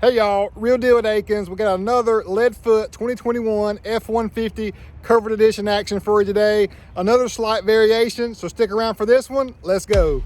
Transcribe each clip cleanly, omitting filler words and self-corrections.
Hey y'all, Real Deal at Akins. We got another Leadfoot 2021 F150 Covert Edition action for you today. Another slight variation, so stick around for this one. Let's go.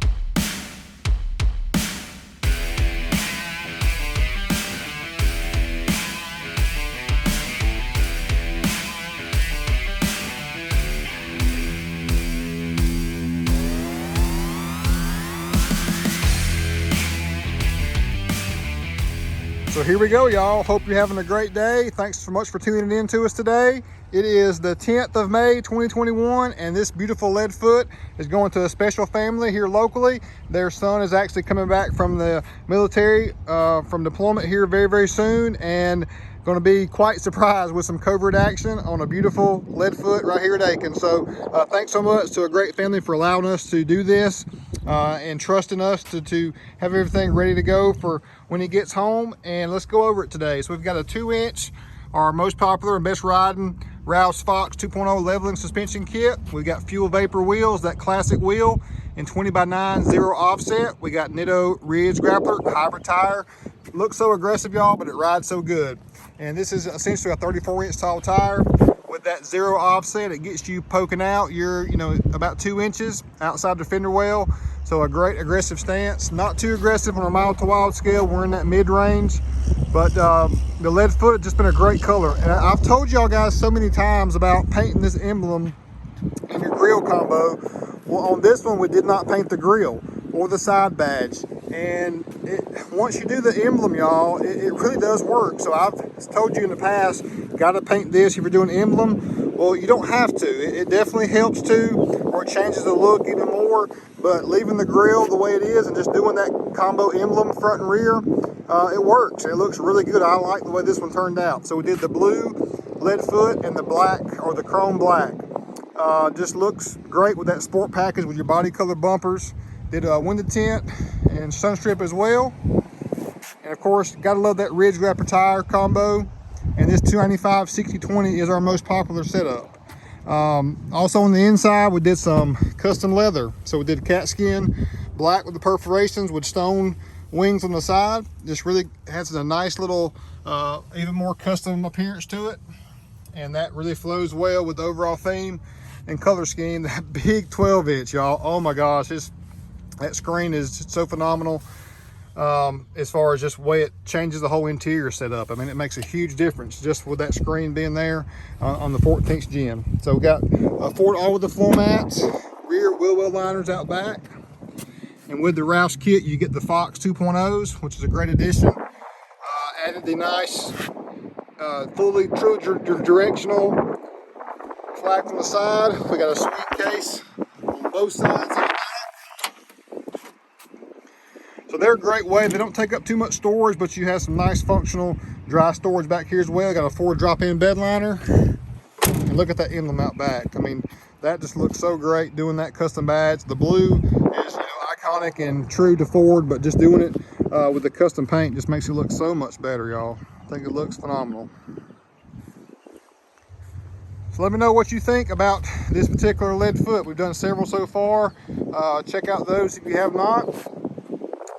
So here we go, y'all. Hope you're having a great day. Thanks so much for tuning in to us today. It is the 10th of May, 2021, and this beautiful Leadfoot is going to a special family here locally. Their son is actually coming back from the military, from deployment here very, very soon, and going to be quite surprised with some covert action on a beautiful Leadfoot right here at Akins. So thanks so much to a great family for allowing us to do this and trusting us to have everything ready to go for when he gets home. And let's go over it today. So we've got a 2-inch, our most popular and best riding Roush Fox 2.0 leveling suspension kit. We've got fuel vapor wheels, that classic wheel, in 20x9 zero offset. We got Nitto Ridge grappler, hybrid tire. Looks so aggressive, y'all, but it rides so good. And this is essentially a 34-inch tall tire with that zero offset. It gets you poking out. You're, about 2 inches outside the fender well. So a great aggressive stance. Not too aggressive on a mild to wild scale. We're in that mid-range. But the Leadfoot has just been a great color. And I've told y'all guys so many times about painting this emblem in your grill combo. Well, on this one, we did not paint the grill or the side badge. And once you do the emblem, y'all, it really does work. So I've told you in the past, got to paint this if you're doing emblem. Well, you don't have to. It definitely helps to, or it changes the look even more. But leaving the grill the way it is and just doing that combo emblem front and rear, it works. It looks really good. I like the way this one turned out. So we did the blue Leadfoot and the black, or the chrome black. Just looks great with that sport package with your body color bumpers. Did a window tint and sun strip as well. And of course, gotta love that Ridge Grappler tire combo. And this 295 60/20 is our most popular setup. Also on the inside, we did some custom leather. So we did cat skin black with the perforations with stone wings on the side. This really has a nice little, even more custom appearance to it. And that really flows well with the overall theme and color scheme. That big 12-inch, y'all. Oh my gosh, that screen is so phenomenal as far as just the way it changes the whole interior setup. I mean, it makes a huge difference just with that screen being there on the 14th gen. So we got all with the floor mats, rear wheel well liners out back. And with the Roush kit, you get the Fox 2.0s, which is a great addition. Added the nice, fully true directional flag on the side. We got a sweet case on both sides. So they're a great way. They don't take up too much storage, but you have some nice functional dry storage back here as well. Got a 4 drop-in bed liner. And look at that emblem out back. I mean, that just looks so great doing that custom badge. The blue is iconic and true to Ford, but just doing it with the custom paint just makes it look so much better, y'all. I think it looks phenomenal. So let me know what you think about this particular Leadfoot. We've done several so far. Check out those if you have not.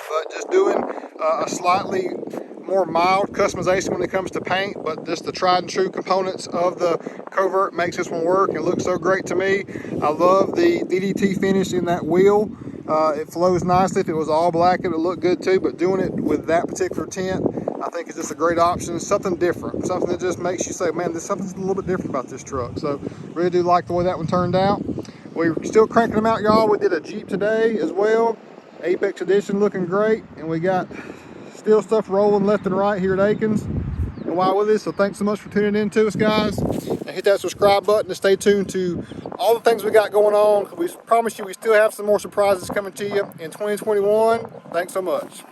But just doing a slightly more mild customization when it comes to paint, but just the tried and true components of the Covert makes this one work. It looks so great to me. I love the DDT finish in that wheel. It flows nicely. If it was all black, it would look good too, but doing it with that particular tint, I think is just a great option. Something different, something that just makes you say, man, there's something a little bit different about this truck. So really do like the way that one turned out. We're still cranking them out, y'all. We did a Jeep today as well. Apex edition looking great, and we got still stuff rolling left and right here at Akins and while with us. So thanks so much for tuning in to us, guys, and hit that subscribe button to stay tuned to all the things we got going on. We promise you we still have some more surprises coming to you in 2021. Thanks so much.